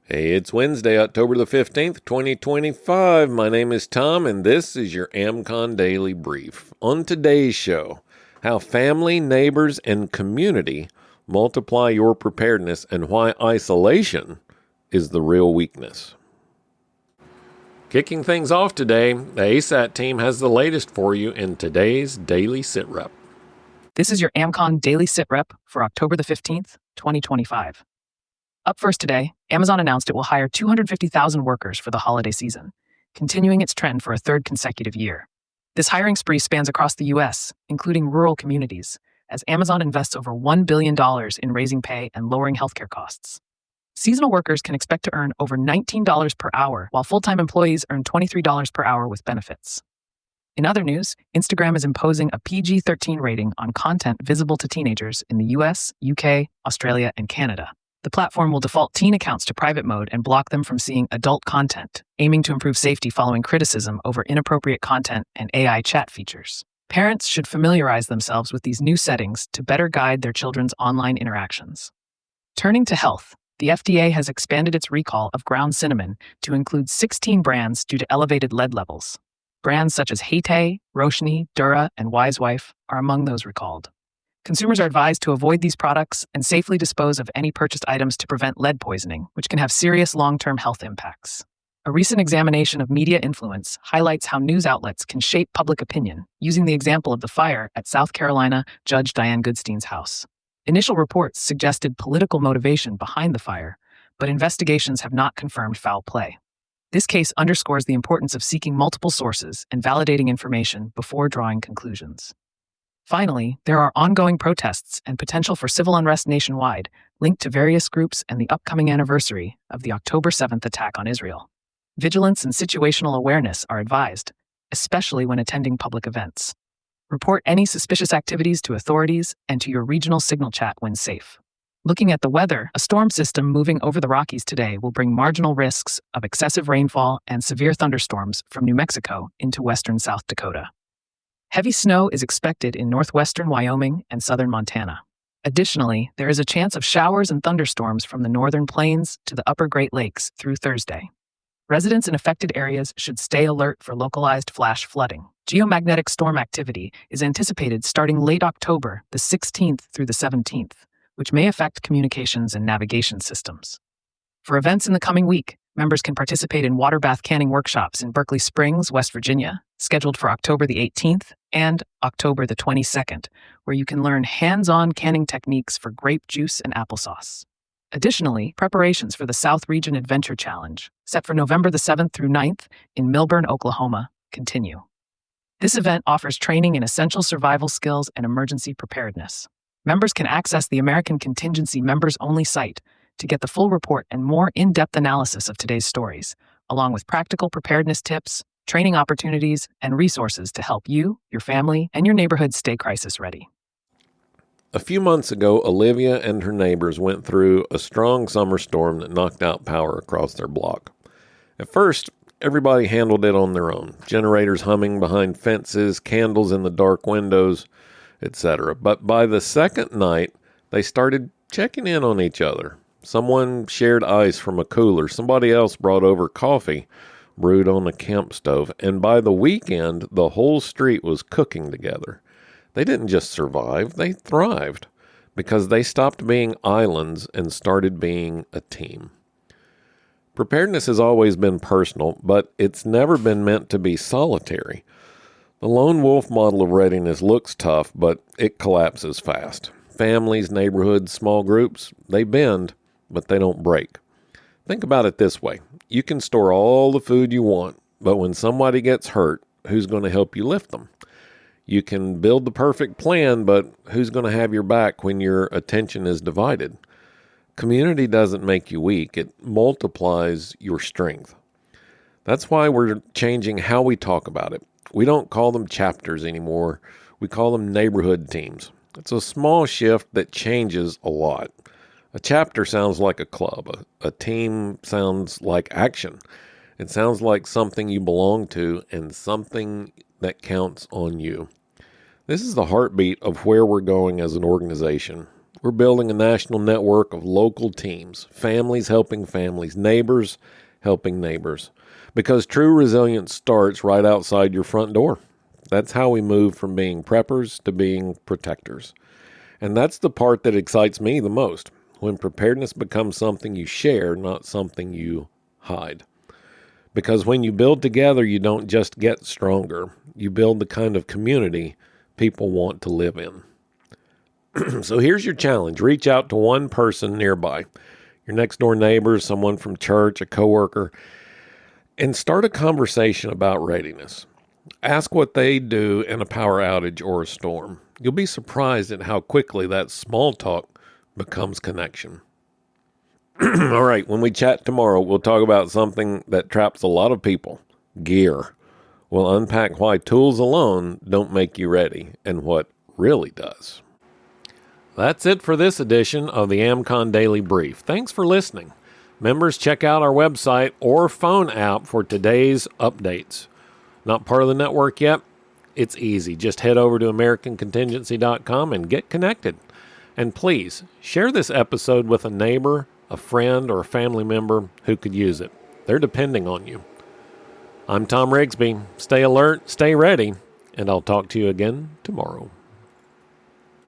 Hey, it's Wednesday, October the 15th, 2025. My name is Thom, and this is your AmCon Daily Brief. On today's show, how family, neighbors, and community multiply your preparedness and why isolation is the real weakness. Kicking things off today, the ASAT team has the latest for you in today's Daily Sit Rep. This is your AmCon Daily Sit Rep for October the 15th, 2025. Up first today, Amazon announced it will hire 250,000 workers for the holiday season, continuing its trend for a third consecutive year. This hiring spree spans across the U.S., including rural communities, as Amazon invests over $1 billion in raising pay and lowering healthcare costs. Seasonal workers can expect to earn over $19 per hour, while full-time employees earn $23 per hour with benefits. In other news, Instagram is imposing a PG-13 rating on content visible to teenagers in the US, UK, Australia, and Canada. The platform will default teen accounts to private mode and block them from seeing adult content, aiming to improve safety following criticism over inappropriate content and AI chat features. Parents should familiarize themselves with these new settings to better guide their children's online interactions. Turning to health, the FDA has expanded its recall of ground cinnamon to include 16 brands due to elevated lead levels. Brands such as Heyday, Roshni, Dura, and Wisewife are among those recalled. Consumers are advised to avoid these products and safely dispose of any purchased items to prevent lead poisoning, which can have serious long-term health impacts. A recent examination of media influence highlights how news outlets can shape public opinion, using the example of the fire at South Carolina Judge Diane Goodstein's house. Initial reports suggested political motivation behind the fire, but investigations have not confirmed foul play. This case underscores the importance of seeking multiple sources and validating information before drawing conclusions. Finally, there are ongoing protests and potential for civil unrest nationwide, linked to various groups and the upcoming anniversary of the October 7th attack on Israel. Vigilance and situational awareness are advised, especially when attending public events. Report any suspicious activities to authorities and to your regional signal chat when safe. Looking at the weather, a storm system moving over the Rockies today will bring marginal risks of excessive rainfall and severe thunderstorms from New Mexico into western South Dakota. Heavy snow is expected in northwestern Wyoming and southern Montana. Additionally, there is a chance of showers and thunderstorms from the northern plains to the upper Great Lakes through Thursday. Residents in affected areas should stay alert for localized flash flooding. Geomagnetic storm activity is anticipated starting late October, the 16th through the 17th, which may affect communications and navigation systems. For events in the coming week, members can participate in water bath canning workshops in Berkeley Springs, West Virginia, scheduled for October the 18th and October the 22nd, where you can learn hands-on canning techniques for grape juice and applesauce. Additionally, preparations for the South Region Adventure Challenge, set for November the 7th through 9th in Milburn, Oklahoma, continue. This event offers training in essential survival skills and emergency preparedness. Members can access the American Contingency Members-Only site to get the full report and more in-depth analysis of today's stories, along with practical preparedness tips, training opportunities, and resources to help you, your family, and your neighborhood stay crisis ready. A few months ago, Olivia and her neighbors went through a strong summer storm that knocked out power across their block. At first, everybody handled it on their own, generators humming behind fences, candles in the dark windows, etc. But by the second night, they started checking in on each other. Someone shared ice from a cooler. Somebody else brought over coffee brewed on a camp stove. And by the weekend, the whole street was cooking together. They didn't just survive, they thrived because they stopped being islands and started being a team. Preparedness has always been personal, but it's never been meant to be solitary. The lone wolf model of readiness looks tough, but it collapses fast. Families, neighborhoods, small groups, they bend, but they don't break. Think about it this way. You can store all the food you want, but when somebody gets hurt, who's going to help you lift them? You can build the perfect plan, but who's going to have your back when your attention is divided? Community doesn't make you weak. It multiplies your strength. That's why we're changing how we talk about it. We don't call them chapters anymore. We call them neighborhood teams. It's a small shift that changes a lot. A chapter sounds like a club. A team sounds like action. It sounds like something you belong to and something that counts on you. This is the heartbeat of where we're going as an organization. We're building a national network of local teams, families helping families, neighbors helping neighbors, because true resilience starts right outside your front door. That's how we move from being preppers to being protectors. And that's the part that excites me the most, when preparedness becomes something you share, not something you hide. Because when you build together, you don't just get stronger. You build the kind of community people want to live in. So here's your challenge. Reach out to one person nearby, your next door neighbor, someone from church, a coworker, and start a conversation about readiness. Ask what they do in a power outage or a storm. You'll be surprised at how quickly that small talk becomes connection. All right, when we chat tomorrow, we'll talk about something that traps a lot of people, gear. We'll unpack why tools alone don't make you ready and what really does. That's it for this edition of the AmCon Daily Brief. Thanks for listening. Members, check out our website or phone app for today's updates. Not part of the network yet? It's easy. Just head over to AmericanContingency.com and get connected. And please, share this episode with a neighbor, a friend, or a family member who could use it. They're depending on you. I'm Thom Rigsby. Stay alert, stay ready, and I'll talk to you again tomorrow.